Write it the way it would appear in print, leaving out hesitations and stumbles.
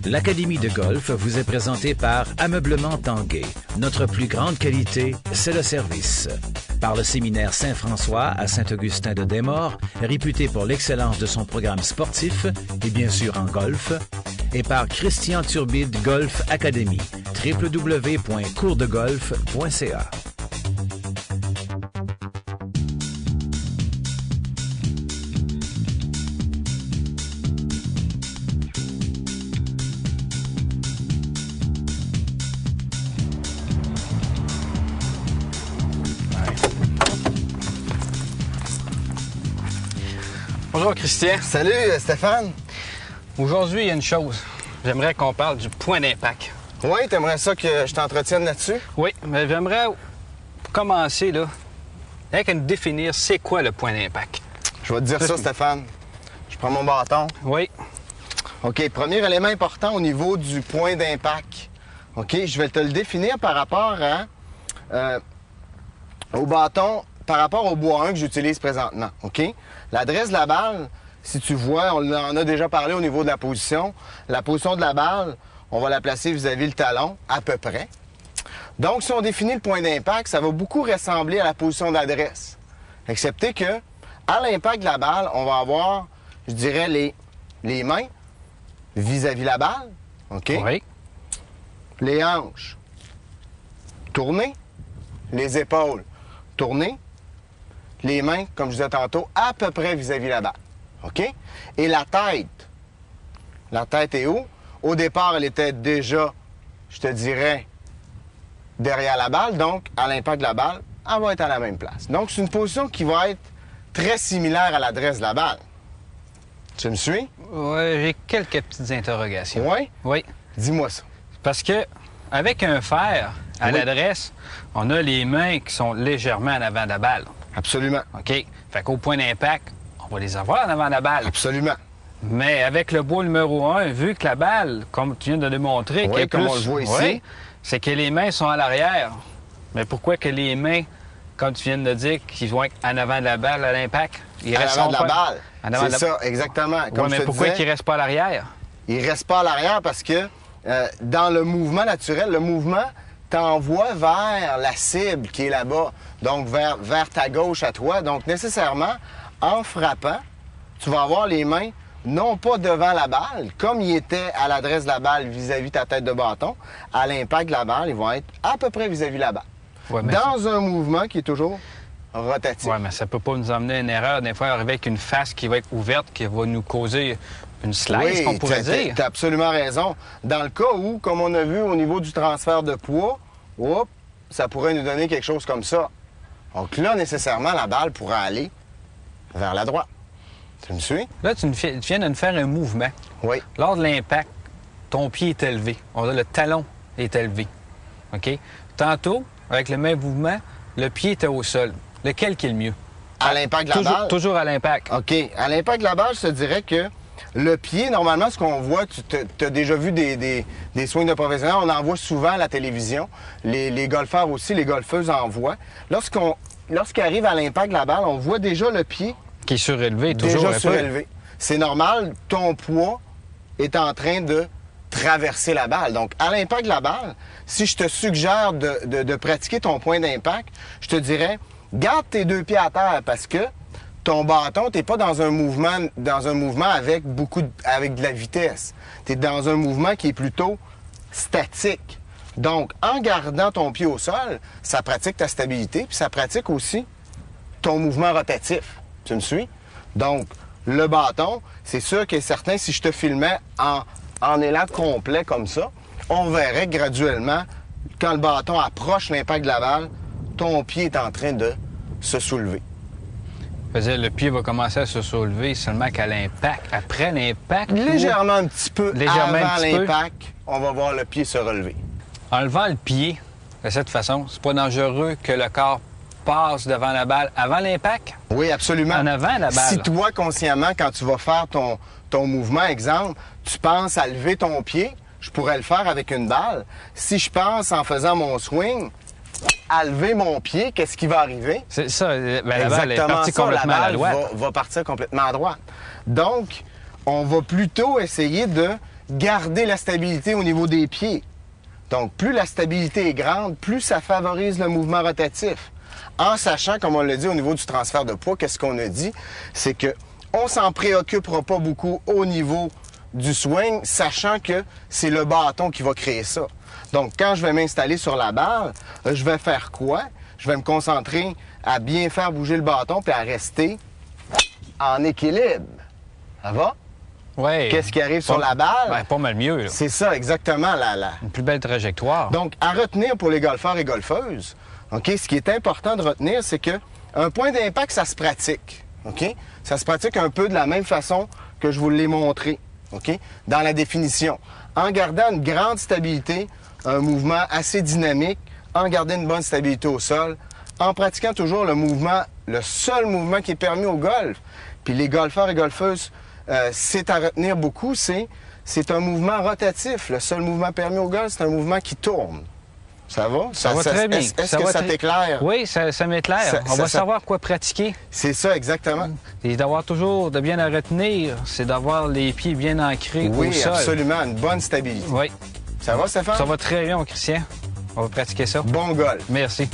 L'Académie de golf vous est présentée par Ameublement Tanguay. Notre plus grande qualité, c'est le service. Par le séminaire Saint-François à Saint-Augustin-de-Desmaures, réputé pour l'excellence de son programme sportif et bien sûr en golf. Et par Christian Turbide Golf Academy, www.coursdegolf.ca. Bonjour Christian. Salut Stéphane. Aujourd'hui, il y a une chose. J'aimerais qu'on parle du point d'impact. Oui, t'aimerais ça que je t'entretienne là-dessus? Oui, mais j'aimerais commencer là avec nous définir c'est quoi le point d'impact. Je vais te dire ça, Stéphane. Je prends mon bâton. Oui. OK, premier élément important au niveau du point d'impact. OK, je vais te le définir par rapport au bâton, par rapport au bois 1 que j'utilise présentement. OK? L'adresse de la balle, si tu vois, on en a déjà parlé au niveau de la position. La position de la balle, on va la placer vis-à-vis le talon, à peu près. Donc, si on définit le point d'impact, ça va beaucoup ressembler à la position d'adresse. Excepté que, à l'impact de la balle, on va avoir, je dirais, les mains vis-à-vis la balle. OK? Oui. Les hanches tournées. Les épaules tournées. Les mains, comme je disais tantôt, à peu près vis-à-vis la balle. OK? Et la tête. La tête est où? Au départ, elle était déjà, je te dirais, derrière la balle. Donc, à l'impact de la balle, elle va être à la même place. Donc, c'est une position qui va être très similaire à l'adresse de la balle. Tu me suis? Oui, j'ai quelques petites interrogations. Oui? Oui. Dis-moi ça. Parce que avec un fer à l'adresse, on a les mains qui sont légèrement en avant de la balle. Absolument. OK? Fait qu'au point d'impact, on va les avoir en avant de la balle. Absolument. Mais avec le bois numéro 1, vu que la balle, comme tu viens de démontrer, Oui, comme on le voit ici. Oui, c'est que les mains sont à l'arrière. Mais pourquoi que les mains, comme tu viens de dire, qui vont être en avant de la balle à l'impact, ils restent En avant de la balle. C'est ça, exactement. Comme mais pourquoi ils ne restent pas à l'arrière? Ils ne restent pas à l'arrière parce que dans le mouvement naturel, le mouvement t'envoie vers la cible qui est là-bas, donc vers ta gauche à toi. Donc, nécessairement, en frappant, tu vas avoir les mains non pas devant la balle, comme il était à l'adresse de la balle vis-à-vis ta tête de bâton. À l'impact de la balle, ils vont être à peu près vis-à-vis la balle. Ouais, dans un mouvement qui est toujours rotatif. Oui, mais ça peut pas nous emmener à une erreur. Des fois, arriver avec une face qui va être ouverte, qui va nous causer une slice, qu'on pourrait dire. Tu as absolument raison. Dans le cas où, comme on a vu au niveau du transfert de poids, ça pourrait nous donner quelque chose comme ça. Donc là, nécessairement, la balle pourra aller vers la droite. Tu me suis? Là, tu viens de nous faire un mouvement. Oui. Lors de l'impact, ton pied est élevé. Le talon est élevé. OK? Tantôt, avec le même mouvement, le pied était au sol. Lequel qui est le mieux? À l'impact de la balle? Toujours à l'impact. OK. À l'impact de la balle, je te dirais que le pied, normalement, ce qu'on voit, tu as déjà vu des swings de professionnels, on en voit souvent à la télévision. Les golfeurs aussi, les golfeuses en voient. Lorsqu'ils arrivent à l'impact de la balle, on voit déjà le pied qui est surélevé, toujours déjà surélevé. C'est normal, ton poids est en train de traverser la balle. Donc, à l'impact de la balle, si je te suggère de pratiquer ton point d'impact, je te dirais, garde tes deux pieds à terre parce que ton bâton, tu n'es pas dans un mouvement avec avec de la vitesse. Tu es dans un mouvement qui est plutôt statique. Donc, en gardant ton pied au sol, ça pratique ta stabilité, puis ça pratique aussi ton mouvement rotatif. Tu me suis? Donc, le bâton, c'est sûr que certain, si je te filmais en élan complet comme ça, on verrait graduellement, quand le bâton approche l'impact de la balle, ton pied est en train de se soulever. Le pied va commencer à se soulever seulement qu'à l'impact. Après l'impact? Légèrement un petit peu avant l'impact, on va voir le pied se relever. En levant le pied de cette façon, c'est pas dangereux que le corps passe devant la balle avant l'impact? Oui, absolument. En avant la balle. Si toi, consciemment, quand tu vas faire ton mouvement, exemple, tu penses à lever ton pied, je pourrais le faire avec une balle. Si je pense, en faisant mon swing, à lever mon pied, qu'est-ce qui va arriver? C'est ça. La balle est partie complètement à la droite. Va partir complètement à droite. Donc, on va plutôt essayer de garder la stabilité au niveau des pieds. Donc, plus la stabilité est grande, plus ça favorise le mouvement rotatif. En sachant, comme on l'a dit au niveau du transfert de poids, qu'est-ce qu'on a dit? C'est que on s'en préoccupera pas beaucoup au niveau du swing, sachant que c'est le bâton qui va créer ça. Donc, quand je vais m'installer sur la balle, je vais faire quoi? Je vais me concentrer à bien faire bouger le bâton puis à rester en équilibre. Ça va? Oui. Qu'est-ce qui arrive sur la balle? Ben, pas mal mieux, là. C'est ça, exactement. Une plus belle trajectoire. Donc, à retenir pour les golfeurs et golfeuses, OK, ce qui est important de retenir, c'est que un point d'impact, ça se pratique. OK? Ça se pratique un peu de la même façon que je vous l'ai montré, OK? Dans la définition. En gardant une grande stabilité, un mouvement assez dynamique, en gardant une bonne stabilité au sol, en pratiquant toujours le mouvement, le seul mouvement qui est permis au golf. Puis les golfeurs et golfeuses, c'est à retenir beaucoup, c'est un mouvement rotatif. Le seul mouvement permis au golf, c'est un mouvement qui tourne. Ça va? Ça va très bien. Est-ce que ça t'éclaire? Oui, ça m'éclaire. On va savoir quoi pratiquer. C'est ça, exactement. Et d'avoir toujours, de bien à retenir, c'est d'avoir les pieds bien ancrés au sol. Oui, absolument. Une bonne stabilité. Oui. Ça va, Stéphane? Ça va très bien, Christian. On va pratiquer ça. Bon golf. Merci.